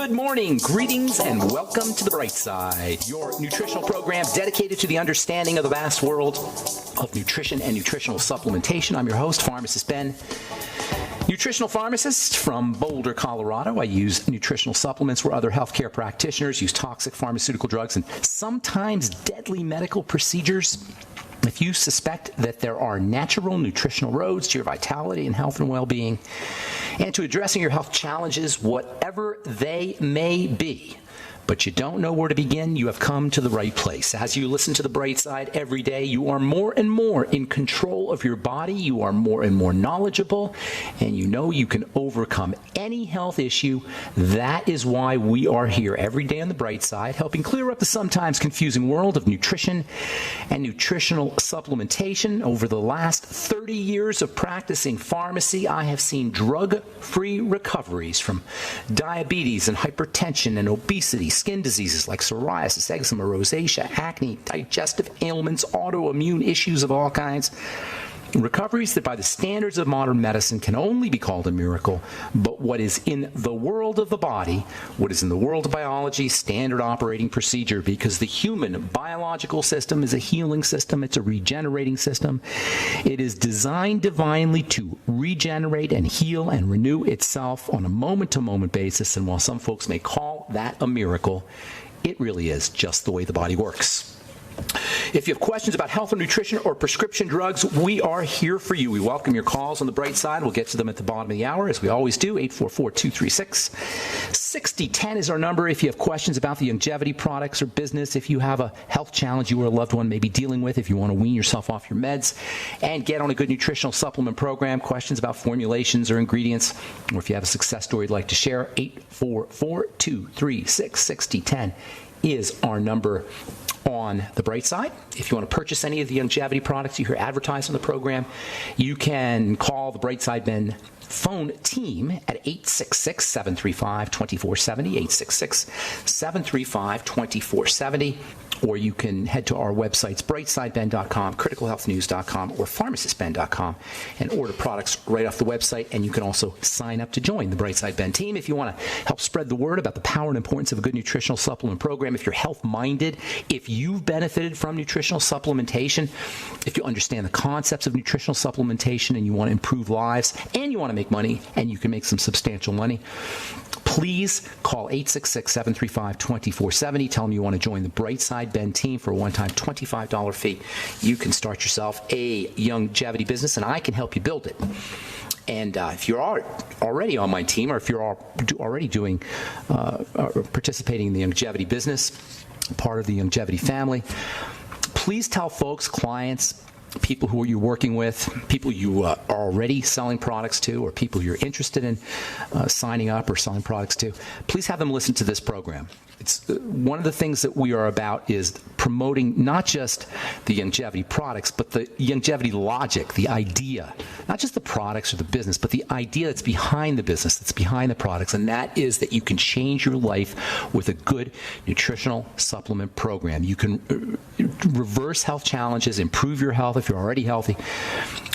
Good morning, greetings, and welcome to The Bright Side, your nutritional program dedicated to the understanding of the vast world of nutrition and nutritional supplementation. I'm your host, Pharmacist Ben, nutritional pharmacist from Boulder, Colorado. I use nutritional supplements where other healthcare practitioners use toxic pharmaceutical drugs and sometimes deadly medical procedures. If you suspect that there are natural nutritional roads to your vitality and health and well-being, and to addressing your health challenges, whatever they may be, but you don't know where to begin, you have come to the right place. As you listen to The Bright Side every day, you are more and more in control of your body, you are more and more knowledgeable, and you know you can overcome any health issue. That is why we are here every day on The Bright Side, helping clear up the sometimes confusing world of nutrition and nutritional supplementation. Over the last 30 years of practicing pharmacy, I have seen drug-free recoveries from diabetes and hypertension and obesity, skin diseases like psoriasis, eczema, rosacea, acne, digestive ailments, autoimmune issues of all kinds. Recoveries that by the standards of modern medicine can only be called a miracle, but what is in the world of the body, what is in the world of biology, standard operating procedure, because the human biological system is a healing system, it's a regenerating system. It is designed divinely to regenerate and heal and renew itself on a moment-to-moment basis, and while some folks may call that a miracle, it really is just the way the body works. If you have questions about health or nutrition or prescription drugs, we are here for you. We welcome your calls on The Bright Side. We'll get to them at the bottom of the hour, as we always do. 844-236-6010 is our number. If you have questions about the longevity products or business, if you have a health challenge you or a loved one may be dealing with, if you want to wean yourself off your meds and get on a good nutritional supplement program, questions about formulations or ingredients, or if you have a success story you'd like to share, 844-236-6010 is our number on The Bright Side. If you want to purchase any of the longevity products you hear advertised on the program, you can call the Bright Side Ben phone team at 866-735-2470, 866-735-2470, or you can head to our websites, brightsideben.com, criticalhealthnews.com, or pharmacistben.com, and order products right off the website. And you can also sign up to join the Bright Side Ben team if you want to help spread the word about the power and importance of a good nutritional supplement program. If you're health-minded, if you've benefited from nutritional supplementation, if you understand the concepts of nutritional supplementation and you want to improve lives, and you want to make money, and you can make some substantial money, please call 866-735-2470. Tell them you want to join the Bright Side Ben team for a one-time $25 fee. You can start yourself a longevity business, and I can help you build it. And if you're already on my team, or if you're already doing participating in the longevity business, part of the longevity family, please tell folks, clients, people who you're working with, people you are already selling products to, or people you're interested in signing up or selling products to, please have them listen to this program. It's one of the things that we are about is promoting not just the longevity products, but the longevity logic, the idea, not just the products or the business, but the idea that's behind the business, that's behind the products, and that is that you can change your life with a good nutritional supplement program. You can reverse health challenges, improve your health if you're already healthy,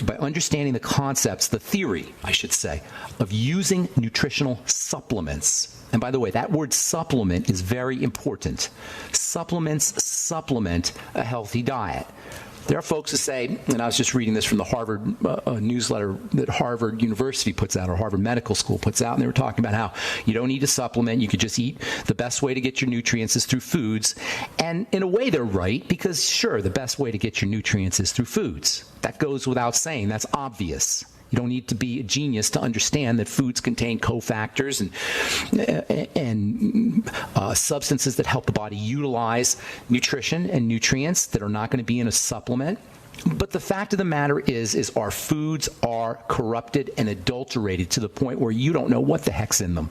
by understanding the concepts, the theory, I should say, of using nutritional supplements. And by the way, that word supplement is very important. Supplements supplement a healthy diet. There are folks who say, and I was just reading this from the Harvard newsletter that Harvard University puts out, or Harvard Medical School puts out, and they were talking about how you don't need to supplement, you could just eat. The best way to get your nutrients is through foods. And in a way, they're right, because sure, the best way to get your nutrients is through foods. That goes without saying. That's obvious. You don't need to be a genius to understand that foods contain cofactors and substances that help the body utilize nutrition and nutrients that are not going to be in a supplement. But the fact of the matter is our foods are corrupted and adulterated to the point where you don't know what the heck's in them.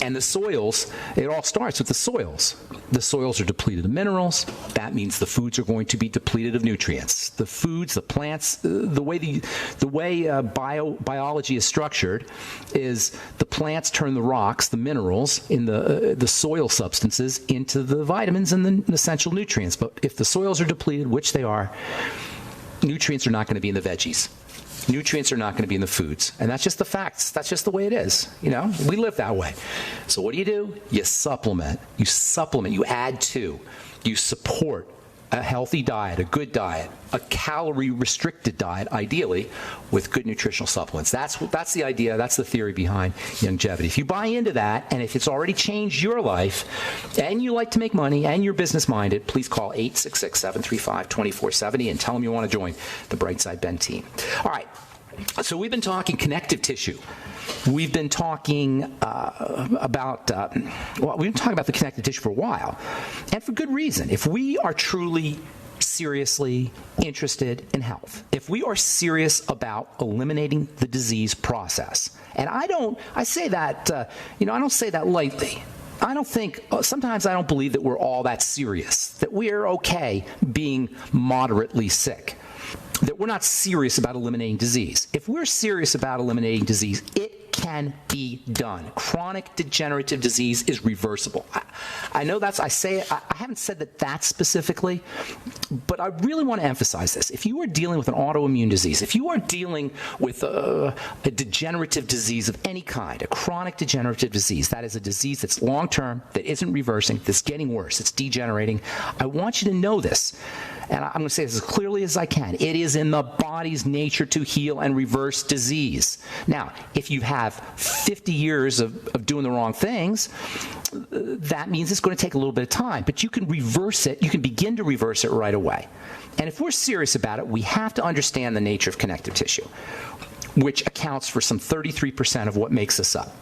And the soils, it all starts with the soils. The soils are depleted of minerals. That means the foods are going to be depleted of nutrients. The foods, the plants, the way biology is structured is the plants turn the rocks, the minerals in the soil substances, into the vitamins and the essential nutrients. But if the soils are depleted, which they are, nutrients are not going to be in the veggies. nutrients are not going to be in the foods. And that's just the facts. That's just the way it is. We live that way. So what do? You supplement. You add to. You support a healthy diet, a good diet, a calorie-restricted diet, ideally, with good nutritional supplements. That's the idea. That's the theory behind longevity. If you buy into that, and if it's already changed your life, and you like to make money, and you're business-minded, please call 866-735-2470 and tell them you want to join the Brightside Ben team. All right. So we've been talking connective tissue. We've been talking about the connective tissue for a while, and for good reason. If we are truly seriously interested in health, if we are serious about eliminating the disease process, and I say that lightly. Sometimes I don't believe that we're all that serious, that we're okay being moderately sick, that we're not serious about eliminating disease. If we're serious about eliminating disease, it can be done. Chronic degenerative disease is reversible. I know I haven't said that specifically, but I really want to emphasize this. If you are dealing with an autoimmune disease, if you are dealing with a degenerative disease of any kind, a chronic degenerative disease, that is a disease that's long-term, that isn't reversing, that's getting worse, it's degenerating, I want you to know this. And I'm going to say this as clearly as I can. It is in the body's nature to heal and reverse disease. Now, if you have 50 years of doing the wrong things, that means it's going to take a little bit of time. But you can reverse it. You can begin to reverse it right away. And if we're serious about it, we have to understand the nature of connective tissue, which accounts for some 33% of what makes us up.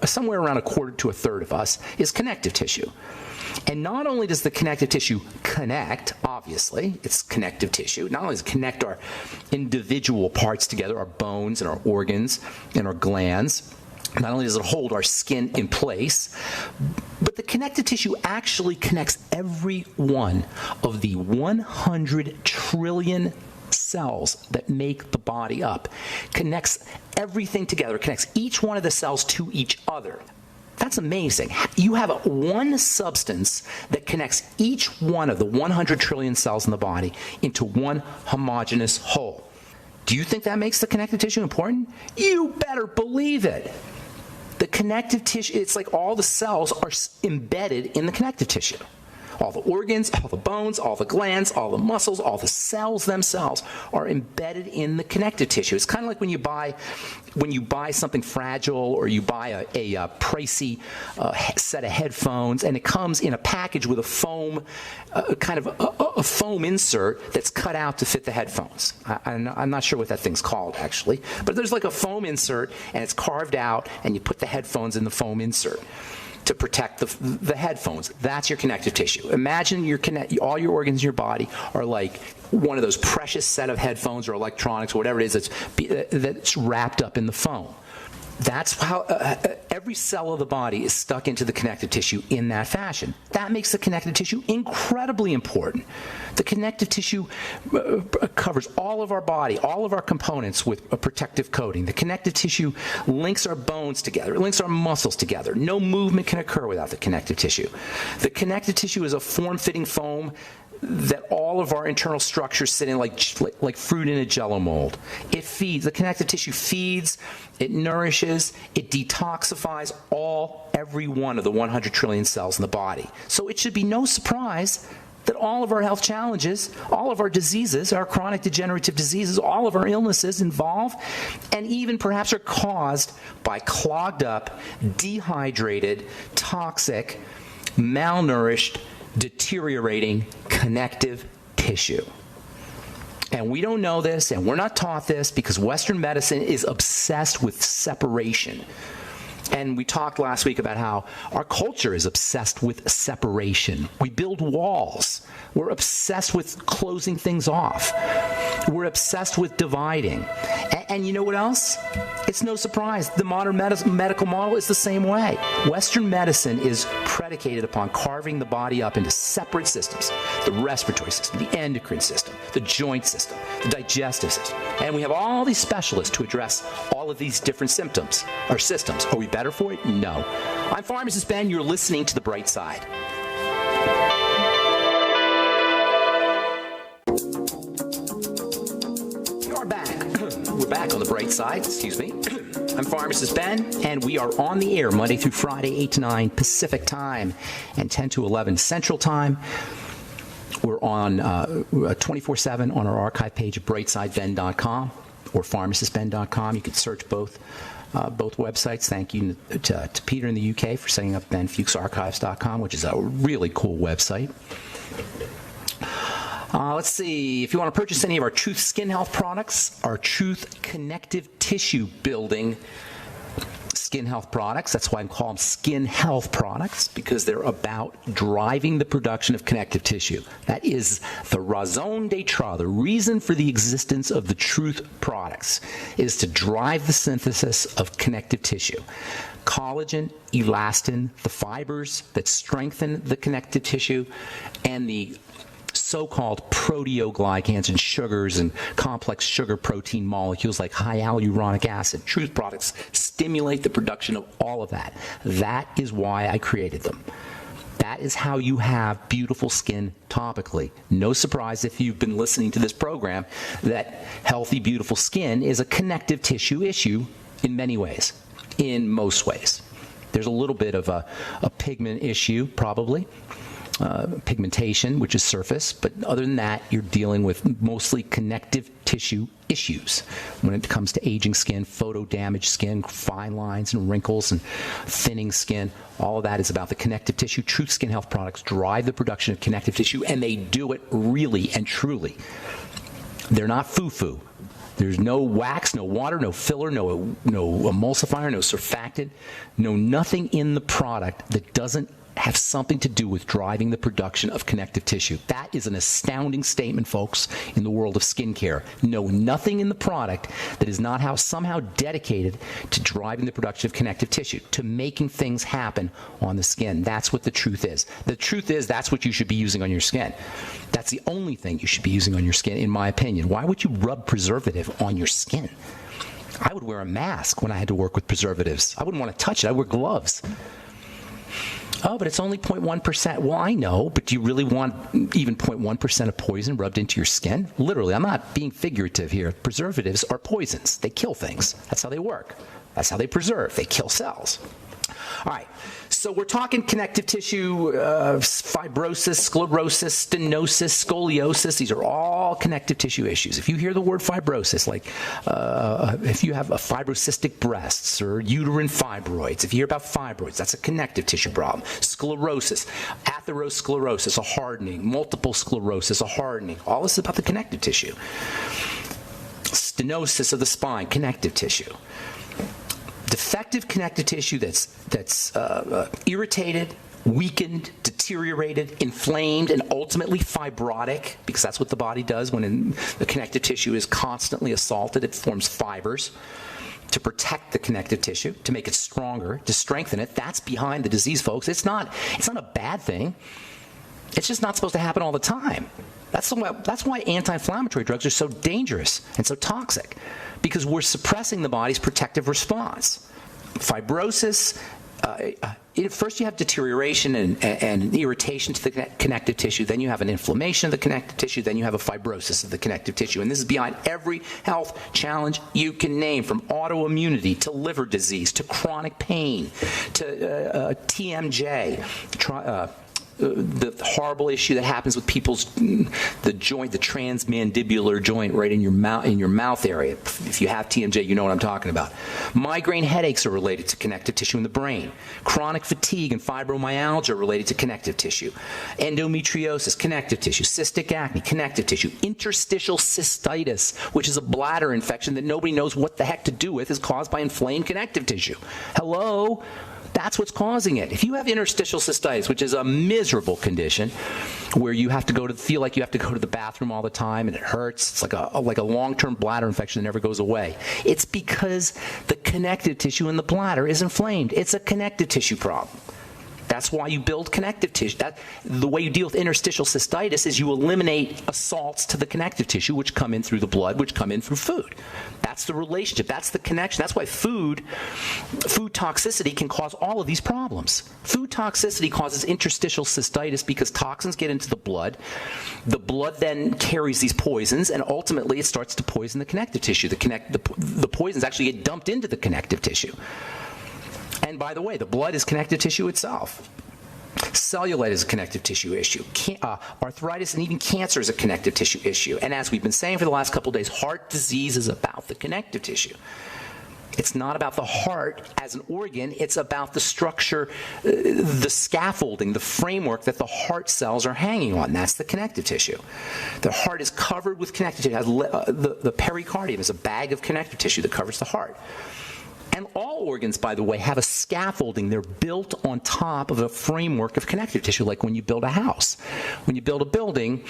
Somewhere around a quarter to a third of us is connective tissue. And not only does the connective tissue connect, obviously, it's connective tissue. Not only does it connect our individual parts together, our bones and our organs and our glands, not only does it hold our skin in place, but the connective tissue actually connects every one of the 100 trillion cells that make the body up. Connects everything together, connects each one of the cells to each other. That's amazing. You have one substance that connects each one of the 100 trillion cells in the body into one homogeneous whole. Do you think that makes the connective tissue important? You better believe it. The connective tissue, it's like all the cells are embedded in the connective tissue. All the organs, all the bones, all the glands, all the muscles, all the cells themselves are embedded in the connective tissue. It's kind of like when you buy something fragile, or you buy a pricey set of headphones, and it comes in a package with a foam, a foam insert that's cut out to fit the headphones. I'm not sure what that thing's called, actually, but there's like a foam insert, and it's carved out, and you put the headphones in the foam insert to protect the headphones. That's your connective tissue. Imagine all your organs in your body are like one of those precious set of headphones or electronics or whatever it is that's wrapped up in the foam. That's how every cell of the body is stuck into the connective tissue in that fashion. That makes the connective tissue incredibly important. The connective tissue covers all of our body, all of our components with a protective coating. The connective tissue links our bones together. It links our muscles together. No movement can occur without the connective tissue. The connective tissue is a form-fitting foam that all of our internal structures sit in like fruit in a Jell-O mold. It feeds. The connective tissue feeds, it nourishes, it detoxifies every one of the 100 trillion cells in the body. So it should be no surprise that all of our health challenges, all of our diseases, our chronic degenerative diseases, all of our illnesses involve, and even perhaps are caused by clogged up, dehydrated, toxic, malnourished, deteriorating connective tissue. And we don't know this, and we're not taught this, because Western medicine is obsessed with separation. And we talked last week about how our culture is obsessed with separation. We build walls. We're obsessed with closing things off. We're obsessed with dividing. And you know what else? It's no surprise. The modern medical model is the same way. Western medicine is predicated upon carving the body up into separate systems. The respiratory system, the endocrine system, the joint system, the digestive system. And we have all these specialists to address all of these different symptoms or systems. Are we better for it? No. I'm Pharmacist Ben. You're listening to The Bright Side. You're back. we're back on the bright side. Excuse me. I'm Pharmacist Ben, and we are on the air Monday through Friday, 8 to 9 Pacific Time and 10 to 11 Central Time. We're on 24/7 on our archive page at brightsideben.com or pharmacistben.com. You can search both websites. Thank you to Peter in the UK for setting up benfuchsarchives.com, which is a really cool website. Let's see. If you want to purchase any of our Truth Skin Health products, our Truth Connective Tissue Building Skin Health products, that's why I call them Skin Health products, because they're about driving the production of connective tissue. That is the raison d'etre, the reason for the existence of the Truth products, is to drive the synthesis of connective tissue. Collagen, elastin, the fibers that strengthen the connective tissue, and the so-called proteoglycans and sugars and complex sugar protein molecules like high hyaluronic acid. Truth products stimulate the production of all of that. That is why I created them. That is how you have beautiful skin topically. No surprise if you've been listening to this program that healthy, beautiful skin is a connective tissue issue in many ways, in most ways. There's a little bit of a pigment issue, probably. Pigmentation, which is surface, but other than that, you're dealing with mostly connective tissue issues when it comes to aging skin, photo-damaged skin, fine lines and wrinkles and thinning skin. All of that is about the connective tissue. Truth Skin Health products drive the production of connective tissue, and they do it really and truly. They're not foo-foo. There's no wax, no water, no filler, no emulsifier, no surfactant, nothing in the product that doesn't have something to do with driving the production of connective tissue. That is an astounding statement, folks, in the world of skincare. No, nothing in the product that is not somehow dedicated to driving the production of connective tissue, to making things happen on the skin. That's what the truth is. The truth is that's what you should be using on your skin. That's the only thing you should be using on your skin, in my opinion. Why would you rub preservative on your skin? I would wear a mask when I had to work with preservatives. I wouldn't want to touch it. I'd wear gloves. Oh, but it's only 0.1%. Well, I know, but do you really want even 0.1% of poison rubbed into your skin? Literally, I'm not being figurative here. Preservatives are poisons. They kill things. That's how they work. That's how they preserve. They kill cells. All right, so we're talking connective tissue, fibrosis, sclerosis, stenosis, scoliosis. These are all connective tissue issues. If you hear the word fibrosis, like if you have a fibrocystic breasts or uterine fibroids, if you hear about fibroids, that's a connective tissue problem. Sclerosis, atherosclerosis, a hardening, multiple sclerosis, a hardening. All this is about the connective tissue. Stenosis of the spine, connective tissue. Defective connective tissue that's irritated, weakened, deteriorated, inflamed, and ultimately fibrotic, because that's what the body does when the connective tissue is constantly assaulted. It forms fibers to protect the connective tissue, to make it stronger, to strengthen it. That's behind the disease, folks. It's not a bad thing. It's just not supposed to happen all the time. That's why anti-inflammatory drugs are so dangerous and so toxic, because we're suppressing the body's protective response. Fibrosis, first you have deterioration and irritation to the connective tissue, then you have an inflammation of the connective tissue, then you have a fibrosis of the connective tissue. And this is behind every health challenge you can name, from autoimmunity to liver disease to chronic pain to TMJ, the horrible issue that happens with people's the transmandibular joint right in your mouth area. If you have TMJ, you know what I'm talking about. Migraine headaches are related to connective tissue in the brain. Chronic fatigue and fibromyalgia are related to connective tissue. Endometriosis, connective tissue. Cystic acne, connective tissue. Interstitial cystitis, which is a bladder infection that nobody knows what the heck to do with, is caused by inflamed connective tissue. Hello? That's what's causing it. If you have interstitial cystitis, which is a miserable condition where you have to feel like you have to go to the bathroom all the time and it hurts, it's like a long-term bladder infection that never goes away. It's because the connective tissue in the bladder is inflamed. It's a connective tissue problem. That's why you build connective tissue. The way you deal with interstitial cystitis is you eliminate assaults to the connective tissue, which come in through the blood, which come in through food. That's the relationship. That's the connection. That's why food toxicity can cause all of these problems. Food toxicity causes interstitial cystitis because toxins get into the blood. The blood then carries these poisons, and ultimately it starts to poison the connective tissue. The poisons actually get dumped into the connective tissue. And by the way, the blood is connective tissue itself. Cellulite is a connective tissue issue. Arthritis and even cancer is a connective tissue issue. And as we've been saying for the last couple of days, heart disease is about the connective tissue. It's not about the heart as an organ. It's about the structure, the scaffolding, the framework that the heart cells are hanging on. That's the connective tissue. The heart is covered with connective tissue. The pericardium is a bag of connective tissue that covers the heart. And all organs, by the way, have a scaffolding. They're built on top of a framework of connective tissue, like when you build a house. When you build a building,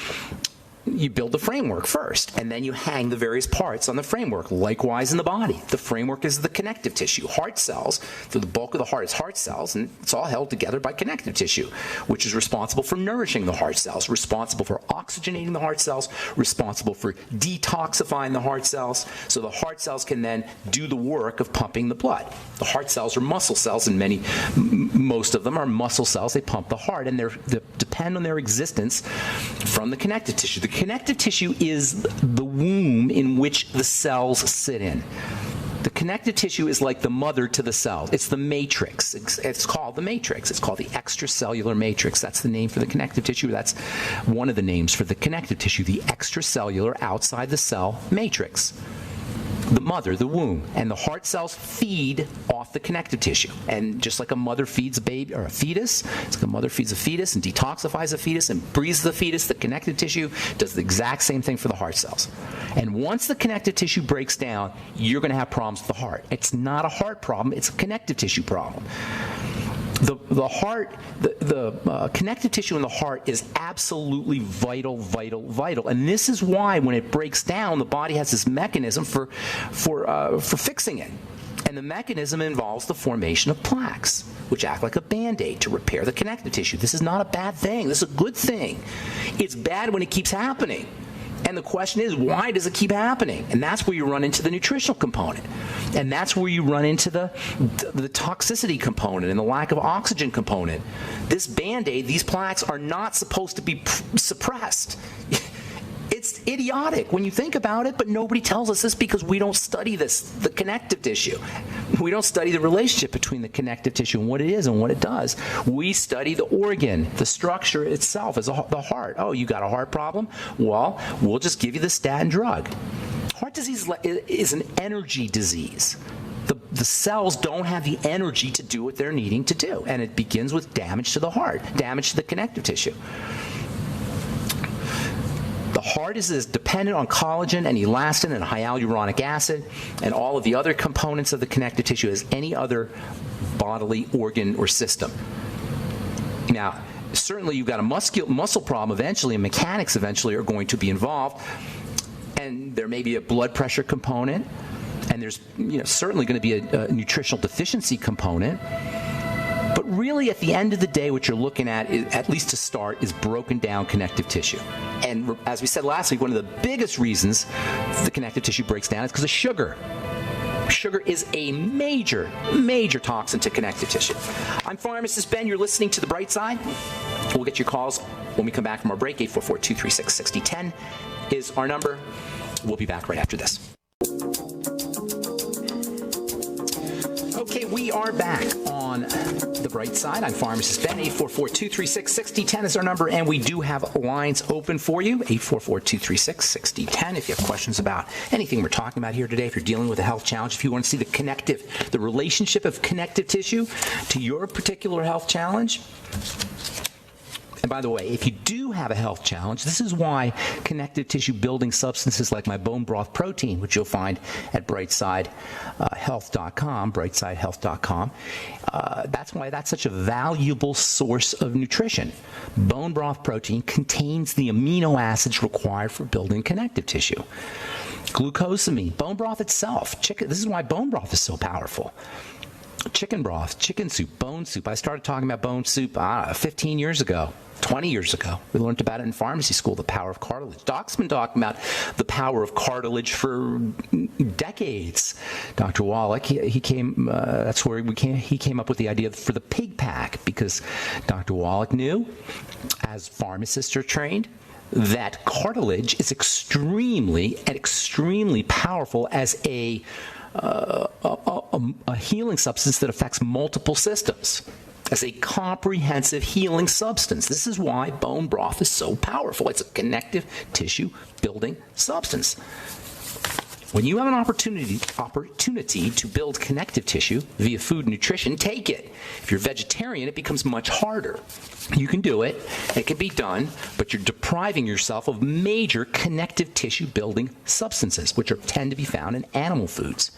you build the framework first, and then you hang the various parts on the framework. Likewise in the body. The framework is the connective tissue. Heart cells, so the bulk of the heart is heart cells, and it's all held together by connective tissue, which is responsible for nourishing the heart cells, responsible for oxygenating the heart cells, responsible for detoxifying the heart cells, so the heart cells can then do the work of pumping the blood. The heart cells are muscle cells, and most of them are muscle cells. They pump the heart, and they depend on their existence from the connective tissue. The connective tissue is the womb in which the cells sit in. The connective tissue is like the mother to the cell. It's the matrix. It's called the matrix. It's called the extracellular matrix. That's the name for the connective tissue. That's one of the names for the connective tissue, the extracellular, outside the cell matrix. The mother, the womb, and the heart cells feed off the connective tissue. And just like a mother feeds a baby or a fetus, it's like a mother feeds a fetus and detoxifies a fetus and breathes the fetus, the connective tissue does the exact same thing for the heart cells. And once the connective tissue breaks down, you're going to have problems with the heart. It's not a heart problem, it's a connective tissue problem. The heart, the connective tissue in the heart is absolutely vital. And this is why when it breaks down, the body has this mechanism for fixing it. And the mechanism involves the formation of plaques, which act like a Band-Aid to repair the connective tissue. This is not a bad thing. This is a good thing. It's bad when it keeps happening. And the question is, why does it keep happening? And that's where you run into the nutritional component. And that's where you run into the toxicity component and the lack of oxygen component. This Band-Aid, these plaques are not supposed to be suppressed. It's idiotic when you think about it, but nobody tells us this because we don't study the connective tissue. We don't study the relationship between the connective tissue and what it is and what it does. We study the organ, the structure itself, as the heart. Oh, you got a heart problem? Well, we'll just give you the statin drug. Heart disease is an energy disease. The cells don't have the energy to do what they're needing to do, and it begins with damage to the heart, damage to the connective tissue. The heart is as dependent on collagen and elastin and hyaluronic acid and all of the other components of the connective tissue as any other bodily organ or system. Now, certainly you've got a muscle problem eventually, and mechanics eventually are going to be involved, and there may be a blood pressure component, and there's certainly going to be a nutritional deficiency component. But really, at the end of the day, what you're looking at, at least to start, is broken down connective tissue. And as we said last week, one of the biggest reasons the connective tissue breaks down is because of sugar. Sugar is a major toxin to connective tissue. I'm Pharmacist Ben. You're listening to The Bright Side. We'll get your calls when we come back from our break. 844-236-6010 is our number. We'll be back right after this. Okay, we are back on The Bright Side. I'm Pharmacist Ben. 844-236-6010 is our number, and we do have lines open for you. 844-236-6010 if you have questions about anything we're talking about here today, if you're dealing with a health challenge, if you want to see the relationship of connective tissue to your particular health challenge. And by the way, if you do have a health challenge, this is why connective tissue building substances like my bone broth protein, which you'll find at brightsidehealth.com, brightsidehealth.com, that's why that's such a valuable source of nutrition. Bone broth protein contains the amino acids required for building connective tissue. Glucosamine, bone broth itself. This is why bone broth is so powerful. chicken broth, chicken soup, bone soup. I started talking about bone soup 15 years ago. 20 years ago. We learned about it in pharmacy school, the power of cartilage. Doc's been talking about the power of cartilage for decades. Dr. Wallach, he came up with the idea for the pig pack, because Dr. Wallach knew, as pharmacists are trained, that cartilage is extremely powerful as a healing substance that affects multiple systems, as a comprehensive healing substance. This is why bone broth is so powerful. It's a connective tissue building substance. When you have an opportunity to build connective tissue via food and nutrition, take it. If you're vegetarian, it becomes much harder. You can do it. It can be done, but you're depriving yourself of major connective tissue building substances, which tend to be found in animal foods.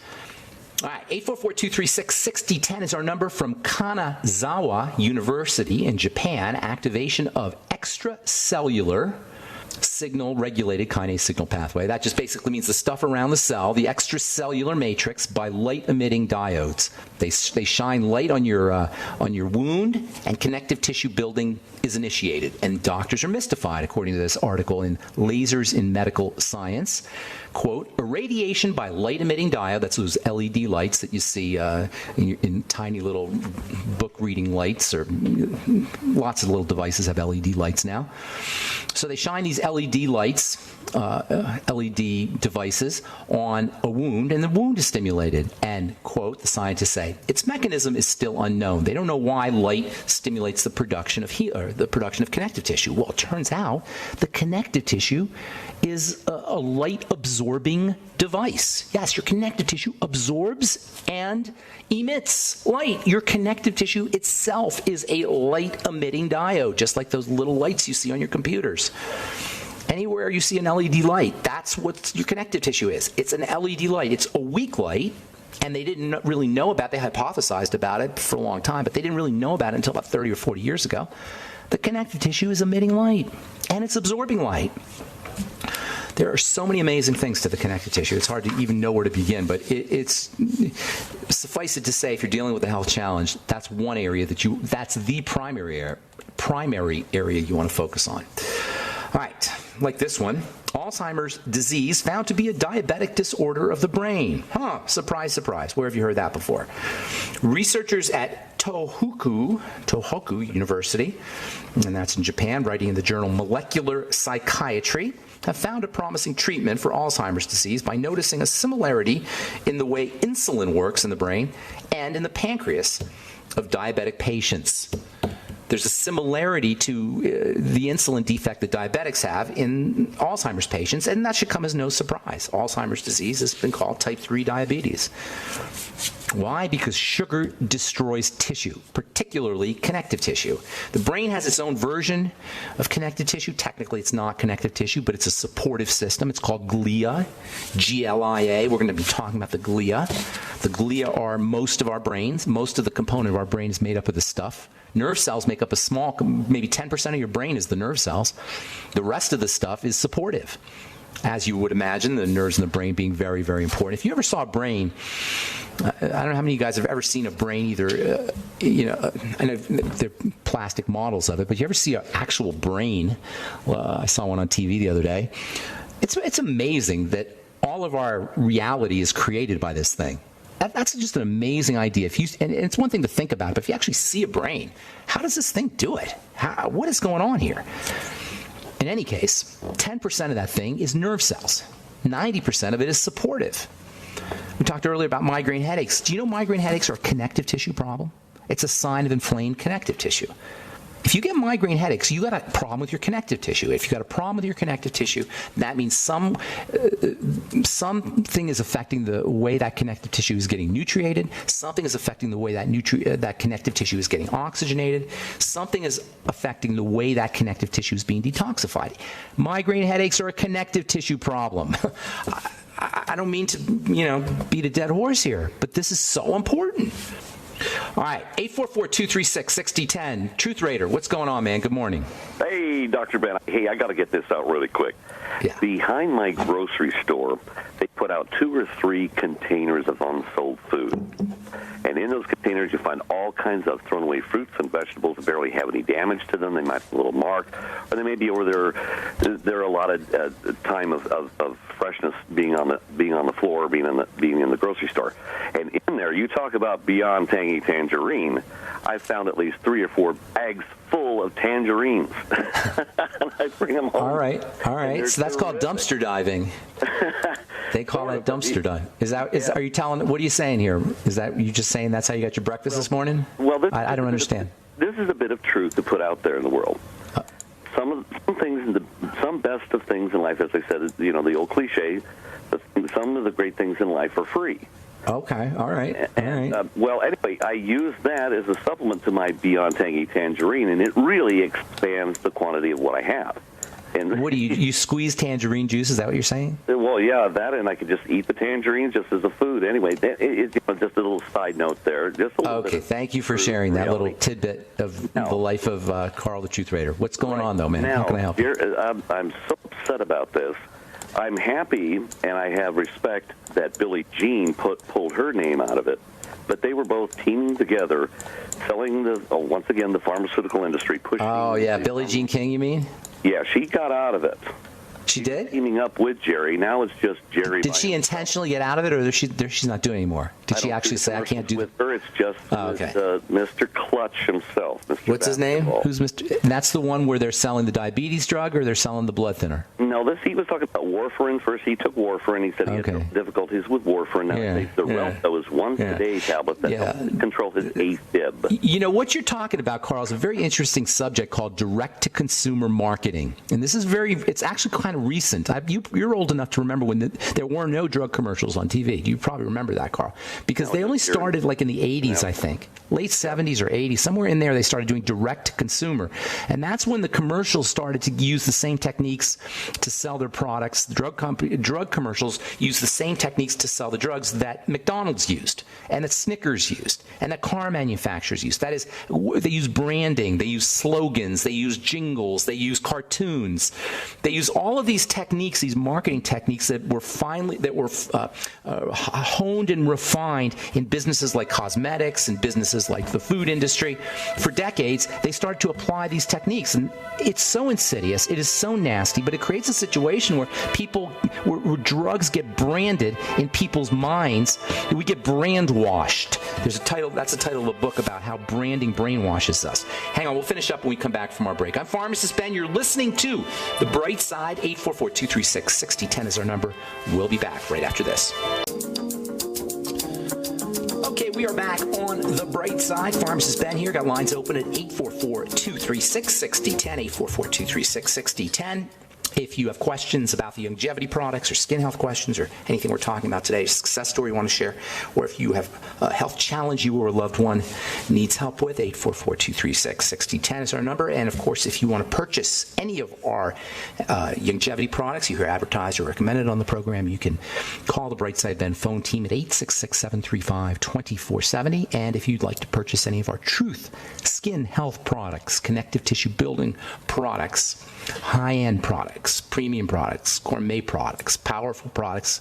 All right, 844-236-6010 is our number from Kanazawa University in Japan. Activation of extracellular signal-regulated kinase signal pathway. That just basically means the stuff around the cell, the extracellular matrix, by light-emitting diodes. They shine light on your wound, and connective tissue building is initiated. And doctors are mystified, according to this article in Lasers in Medical Science. Quote, irradiation by light-emitting diode, that's those LED lights that you see in tiny little book-reading lights, or lots of little devices have LED lights now. So they shine these LED lights, LED devices, on a wound, and the wound is stimulated. And, quote, the scientists say, its mechanism is still unknown. They don't know why light stimulates the production of connective tissue. Well, it turns out the connective tissue is a light-absorbing device. Yes, your connective tissue absorbs and emits light. Your connective tissue itself is a light-emitting diode, just like those little lights you see on your computers. Anywhere you see an LED light, that's what your connective tissue is. It's an LED light. It's a weak light, and they didn't really know about it. They hypothesized about it for a long time, but they didn't really know about it until about 30 or 40 years ago. The connective tissue is emitting light, and it's absorbing light. There are so many amazing things to the connective tissue. It's hard to even know where to begin, but it's suffice it to say, if you're dealing with a health challenge, that's one area that's the primary area you want to focus on. All right, like this one, Alzheimer's disease found to be a diabetic disorder of the brain. Surprise, surprise. Where have you heard that before? Researchers at Tohoku University, and that's in Japan, writing in the journal Molecular Psychiatry, have found a promising treatment for Alzheimer's disease by noticing a similarity in the way insulin works in the brain and in the pancreas of diabetic patients. There's a similarity to the insulin defect that diabetics have in Alzheimer's patients, and that should come as no surprise. Alzheimer's disease has been called type 3 diabetes. Why? Because sugar destroys tissue, particularly connective tissue. The brain has its own version of connective tissue. Technically, it's not connective tissue, but it's a supportive system. It's called glia, G-L-I-A. We're going to be talking about the glia. The glia are most of our brains. Most of the component of our brain is made up of this stuff. Nerve cells make up a small, maybe 10% of your brain is the nerve cells. The rest of the stuff is supportive. As you would imagine, the nerves in the brain being very, very important. If you ever saw a brain, I don't know how many of you guys have ever seen a brain either, I know they're plastic models of it, but you ever see an actual brain? Well, I saw one on TV the other day. It's amazing that all of our reality is created by this thing. That's just an amazing idea. And it's one thing to think about, but if you actually see a brain, how does this thing do it? What is going on here? In any case, 10% of that thing is nerve cells. 90% of it is supportive. We talked earlier about migraine headaches. Do you know migraine headaches are a connective tissue problem? It's a sign of inflamed connective tissue. If you get migraine headaches, you got a problem with your connective tissue. If you got a problem with your connective tissue, that means something is affecting the way that connective tissue is getting nutriated. Something is affecting the way that connective tissue is getting oxygenated. Something is affecting the way that connective tissue is being detoxified. Migraine headaches are a connective tissue problem. I don't mean to, beat a dead horse here, but this is so important. All right, 844-236-6010. Truth Raider, what's going on, man? Good morning. Hey, Dr. Ben. Hey, I got to get this out really quick. Yeah. Behind my grocery store, they put out 2 or 3 containers of unsold food. And in those containers containers. You find all kinds of thrown away fruits and vegetables that barely have any damage to them. They might have a little mark, or they may be over there a lot of time of freshness being on the floor, being in the grocery store. And in there, you talk about beyond tangy tangerine. I found at least 3 or 4 bags full of tangerines. And I bring them home. All right. So that's called dumpster diving. They call that dumpster diving. Are you telling? What are you saying here? Is that you just saying that's how you got your breakfast this morning? Well, I don't understand. This is a bit of truth to put out there in the world. Some best of things in life, as I said, the old cliche. Some of the great things in life are free. Okay, all right. Well, anyway, I use that as a supplement to my Beyond Tangy Tangerine, and it really expands the quantity of what I have. And what do you squeeze tangerine juice? Is that what you're saying? Well, yeah, that, and I could just eat the tangerines just as a food. Anyway, it's just a little side note there. Just a little okay, thank you for sharing that little tidbit of the life of Carl the Truth Raider. What's going on, though, man? Now, how can I help you? I'm so upset about this. I'm happy, and I have respect that Billie Jean pulled her name out of it. But they were both teaming together, selling once again, the pharmaceutical industry. Pushing. Oh, yeah, Billie Jean King, you mean? Yeah, she got out of it. She did? Teaming up with Jerry. Now it's just Jerry. Did she intentionally get out of it, or she's not doing it anymore? Did she actually say, I can't do with her? It's just Mr. Clutch himself. What's his name? Who's Mr.? That's the one where they're selling the diabetes drug, or they're selling the blood thinner? No, he was talking about warfarin first. He took warfarin. He said he had no difficulties with warfarin. Now the Relto is once a day tablet that helps control his AFib. You know, what you're talking about, Carl, is a very interesting subject called direct-to-consumer marketing. And this is it's actually kind of recent. You're old enough to remember when there were no drug commercials on TV. You probably remember that, Carl, because they only started like in the 80s, I think. Late 70s or 80s, somewhere in there, they started doing direct-to-consumer. And that's when the commercials started to use the same techniques to sell their products. The drug commercials use the same techniques to sell the drugs that McDonald's used, and that Snickers used, and that car manufacturers used. That is, they use branding, they use slogans, they use jingles, they use cartoons. They use all of these techniques, these marketing techniques that were honed and refined in businesses like cosmetics and businesses like the food industry. For decades, they started to apply these techniques, and it's so insidious, it is so nasty, but it creates a situation where where drugs get branded in people's minds. We get brand washed. That's the title of a book about how branding brainwashes us. Hang on, we'll finish up when we come back from our break. I'm Pharmacist Ben. You're listening to The Bright Side. 844-236-6010 is our number. We'll be back right after this. Okay, we are back on The Bright Side. Pharmacist Ben here. Got lines open at 844-236-6010, 844-236-6010. If you have questions about the longevity products or skin health questions or anything we're talking about today, a success story you want to share, or if you have a health challenge you or a loved one needs help with, 844-236-6010 is our number. And, of course, if you want to purchase any of our longevity products you hear advertised or recommended on the program, you can call the Brightside Ben phone team at 866-735-2470. And if you'd like to purchase any of our Truth skin health products, connective tissue building products, high-end products, premium products, gourmet products, powerful products,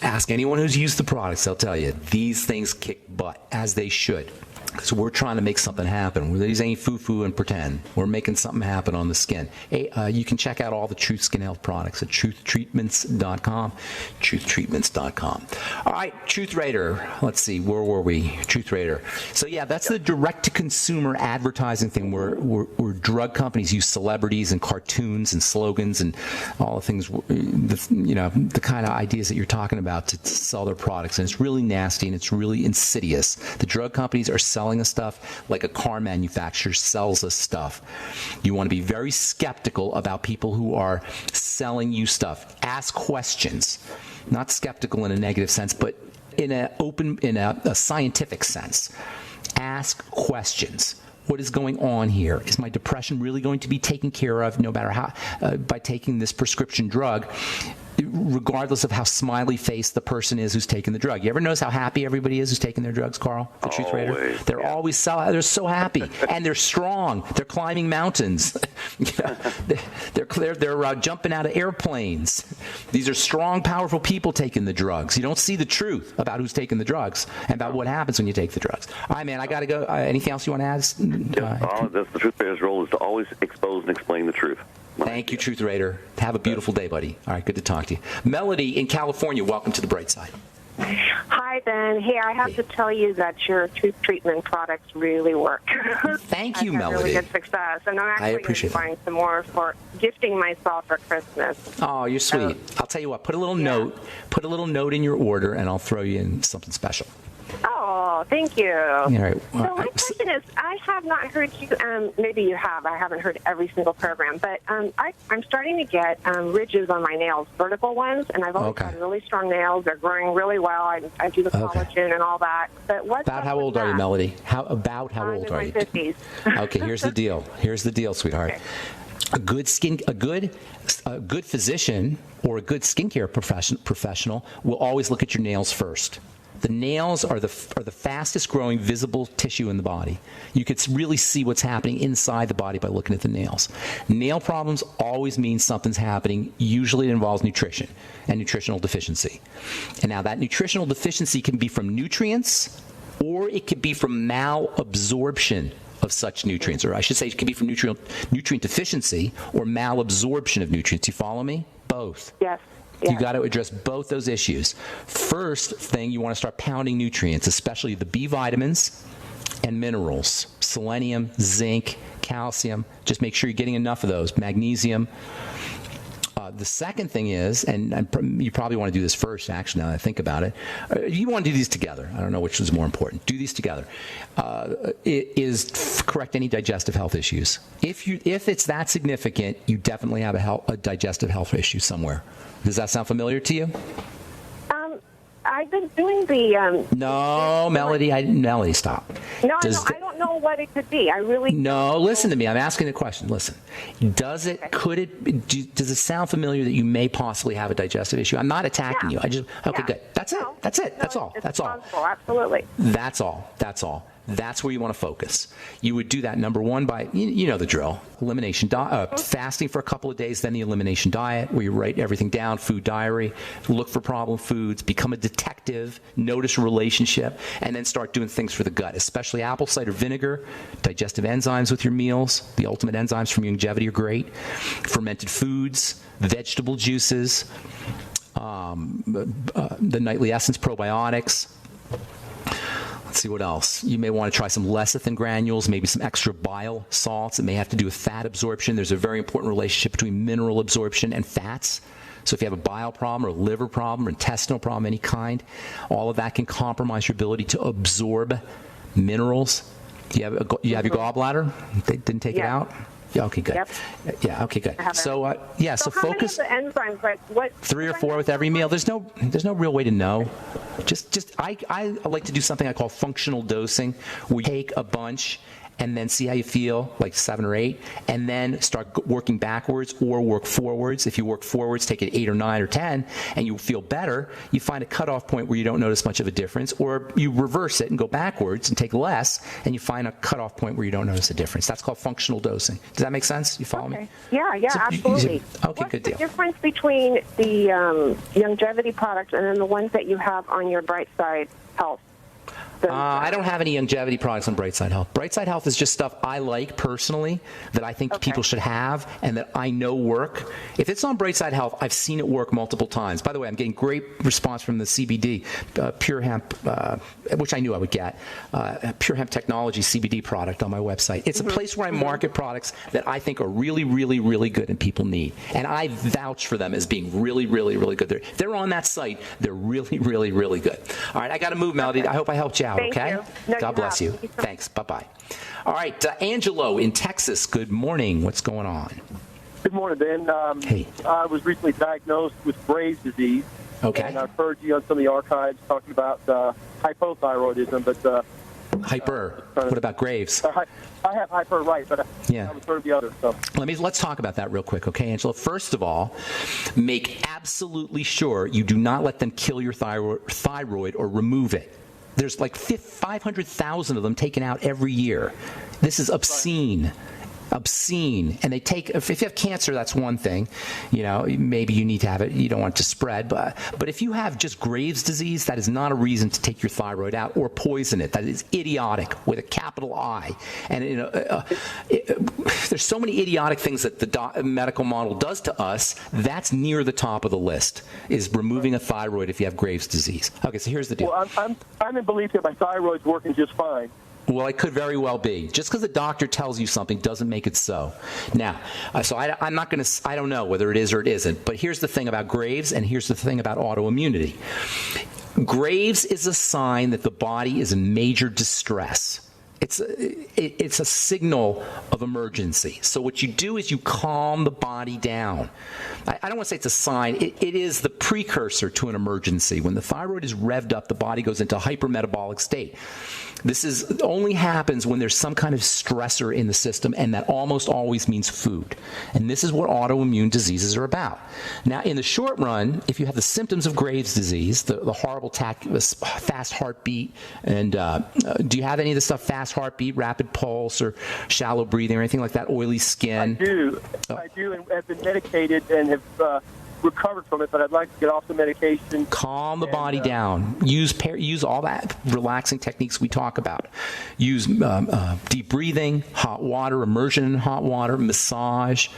ask anyone who's used the products. They'll tell you these things kick butt, as they should. Because we're trying to make something happen. These ain't foo-foo and pretend. We're making something happen on the skin. You can check out all the Truth Skin Health products at truthtreatments.com, truthtreatments.com. All right, Truth Raider. Let's see, where were we? Truth Raider. So, yeah, that's the direct-to-consumer advertising thing where drug companies use celebrities and cartoons and slogans and all the things, the kind of ideas that you're talking about to sell their products. And it's really nasty and it's really insidious. The drug companies are selling us stuff like a car manufacturer sells us stuff. You want to be very skeptical about people who are selling you stuff. Ask questions. Not skeptical in a negative sense, but in a scientific sense. Ask questions. What is going on here? Is my depression really going to be taken care of no matter how by taking this prescription drug? regardless of how smiley-faced the person is who's taking the drug. You ever notice how happy everybody is who's taking their drugs, Carl? The Truth Raider? They're always they're so happy, and they're strong. They're climbing mountains. They're jumping out of airplanes. These are strong, powerful people taking the drugs. You don't see the truth about who's taking the drugs and about what happens when you take the drugs. All right, man, I got to go. Anything else you want to add? The Truth Raider's role is to always expose and explain the truth. Thank you, Truth Raider. Have a beautiful day, buddy. All right, good to talk to you. Melody in California, welcome to the bright side. Hi, Ben. Hey, I have to tell you that your truth treatment products really work. Thank you, I've had Melody. really good success, and I'm actually going to be buying some more for gifting myself for Christmas. Oh, you're sweet. I'll tell you what. Put a little note in your order, and I'll throw you in something special. Oh, thank you. All right. Well, so my question is, I have not heard you, maybe you have, I haven't heard every single program, but I'm starting to get ridges on my nails, vertical ones, and I've always had really strong nails. They're growing really well. I do the collagen and all that. But what's about how old are you, Melody? How old are you? I'm in my 50s. Okay, here's the deal. Here's the deal, sweetheart. Okay. A good physician or a good skincare professional will always look at your nails first. The nails are the fastest growing visible tissue in the body. You could really see what's happening inside the body by looking at the nails. Nail problems always mean something's happening. Usually it involves nutrition and nutritional deficiency. And now that nutritional deficiency can be from nutrients, or it could be from malabsorption of such nutrients. Or I should say it could be from nutrient deficiency or malabsorption of nutrients. You follow me? Both. Yes. You got to address both those issues. First thing, you want to start pounding nutrients, especially the B vitamins and minerals, selenium, zinc, calcium. Just make sure you're getting enough of those. Magnesium. The second thing is, and you probably want to do this first, actually, now that I think about it, you want to do these together. I don't know which is more important. Do these together. Correct any digestive health issues. If it's that significant, you definitely have a digestive health issue somewhere. Does that sound familiar to you? I've been doing the... No, Melody, Melody, stop. No, I don't know what it could be. I really... No, listen to me. I'm asking a question. Listen. Does it sound familiar that you may possibly have a digestive issue? I'm not attacking you. Good. That's it. That's it. That's all. That's all. Possible. Absolutely. That's all. That's all. That's where you want to focus. You would do that, number one, by, you know the drill, elimination, fasting for a couple of days, then the elimination diet, where you write everything down, food diary, look for problem foods, become a detective, notice a relationship, and then start doing things for the gut, especially apple cider vinegar, digestive enzymes with your meals. The ultimate enzymes from longevity are great. Fermented foods, vegetable juices, the nightly essence probiotics. Let's see what else. You may want to try some lecithin granules, maybe some extra bile salts. It may have to do with fat absorption. There's a very important relationship between mineral absorption and fats. So if you have a bile problem or a liver problem or intestinal problem of any kind, all of that can compromise your ability to absorb minerals. You have your gallbladder? They didn't take it out? Yeah, okay, good. Yep. Yeah, okay, good. So So focus. How many of the enzymes, like what? 3 or 4 with every meal. There's no real way to know. I like to do something I call functional dosing, where you take a bunch and then see how you feel, like 7 or 8, and then start working backwards or work forwards. If you work forwards, take it 8 or 9 or 10, and you feel better, you find a cutoff point where you don't notice much of a difference, or you reverse it and go backwards and take less, and you find a cutoff point where you don't notice a difference. That's called functional dosing. Does that make sense? You follow me? Yeah, absolutely. Okay, good deal. What's the difference between the longevity products and then the ones that you have on your Bright Side Health? I don't have any longevity products on Brightside Health. Brightside Health is just stuff I like personally that I think people should have and that I know work. If it's on Brightside Health, I've seen it work multiple times. By the way, I'm getting great response from the CBD, Pure Hemp, which I knew I would get, Pure Hemp Technology CBD product on my website. It's a place where I market products that I think are really, really, really good and people need. And I vouch for them as being really, really, really good. They're on that site. They're really, really, really good. All right, I got to move, Melody. I hope I helped you out. Thank okay? you. No, God bless you. Thanks. Bye-bye. All right, Angelo in Texas. Good morning. What's going on? Good morning, Ben. Hey. I was recently diagnosed with Graves' disease. Okay. And I've heard you on some of the archives talking about hypothyroidism, but Hyper. What about Graves? I have hyper, right, but Yeah. I would heard the other. So Let's talk about that real quick, okay, Angela? First of all, make absolutely sure you do not let them kill your thyroid or remove it. There's like 500,000 of them taken out every year. This is obscene. Obscene. And they take, if you have cancer, that's one thing. Maybe you need to have it. You don't want it to spread. But if you have just Graves' disease, that is not a reason to take your thyroid out or poison it. That is idiotic with a capital I. And there's so many idiotic things that the medical model does to us. That's near the top of the list, is removing a thyroid if you have Graves' disease. Okay, so here's the deal. Well, I'm in belief that my thyroid's working just fine. Well, it could very well be. Just because the doctor tells you something doesn't make it so. Now, I'm not going to. I don't know whether it is or it isn't. But here's the thing about Graves, and here's the thing about autoimmunity. Graves is a sign that the body is in major distress. It's a signal of emergency. So what you do is you calm the body down. I don't want to say it's a sign. It is the precursor to an emergency. When the thyroid is revved up, the body goes into a hypermetabolic state. This only happens when there's some kind of stressor in the system, and that almost always means food. And this is what autoimmune diseases are about. Now, in the short run, if you have the symptoms of Graves' disease, the horrible fast heartbeat, and do you have any of the stuff, fast heartbeat, rapid pulse, or shallow breathing, or anything like that, oily skin? I do, and have been medicated and have recovered from it, but I'd like to get off the medication. Calm the body down. Use all that relaxing techniques we talk about. Use deep breathing, hot water, immersion in hot water, massage,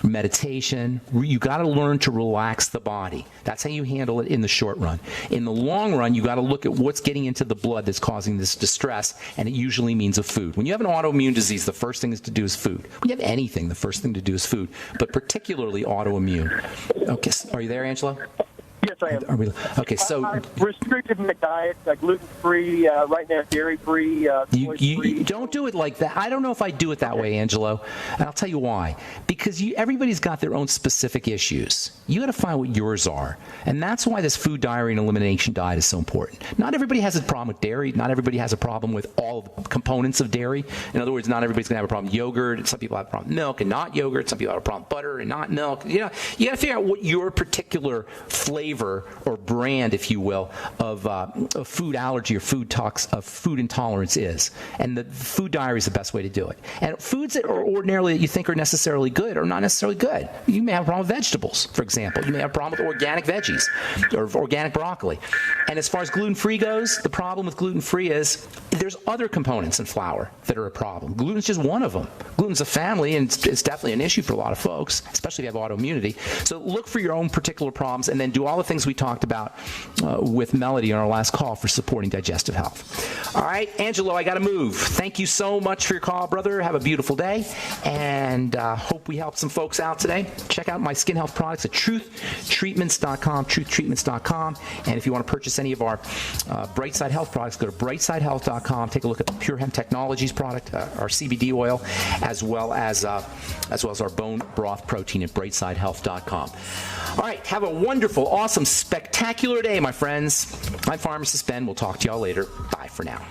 meditation. You got to learn to relax the body. That's how you handle it in the short run. In the long run, you got to look at what's getting into the blood that's causing this distress, and it usually means a food. When you have an autoimmune disease, the first thing is to do is food. When you have anything, the first thing to do is food, but particularly autoimmune. Okay. Are you there, Angela? Yes, I am. Okay, so I've restricted my diet, gluten-free, right now dairy-free, you don't do it like that. I don't know if I do it that way, Angelo, and I'll tell you why. Because everybody's got their own specific issues. You got to find what yours are, and that's why this food diary and elimination diet is so important. Not everybody has a problem with dairy. Not everybody has a problem with all the components of dairy. In other words, not everybody's going to have a problem with yogurt. Some people have a problem with milk and not yogurt. Some people have a problem with butter and not milk. You got to figure out what your particular flavor or brand, if you will, of food allergy or food intolerance is. And the food diary is the best way to do it. And foods that are ordinarily that you think are necessarily good are not necessarily good. You may have a problem with vegetables, for example. You may have a problem with organic veggies or organic broccoli. And as far as gluten-free goes, the problem with gluten-free is there's other components in flour that are a problem. Gluten's just one of them. Gluten's a family, and it's definitely an issue for a lot of folks, especially if you have autoimmunity. So look for your own particular problems, and then do all the things we talked about with Melody on our last call for supporting digestive health. All right, Angelo, I got to move. Thank you so much for your call, brother. Have a beautiful day, and hope we helped some folks out today. Check out my skin health products at truthtreatments.com, truthtreatments.com, and if you want to purchase any of our Brightside Health products, go to brightsidehealth.com. Take a look at the Pure Hemp Technologies product, our CBD oil, as well as our bone broth protein at brightsidehealth.com. All right, have a wonderful, awesome, spectacular day, my friends. I'm Pharmacist Ben. We'll talk to y'all later. Bye for now.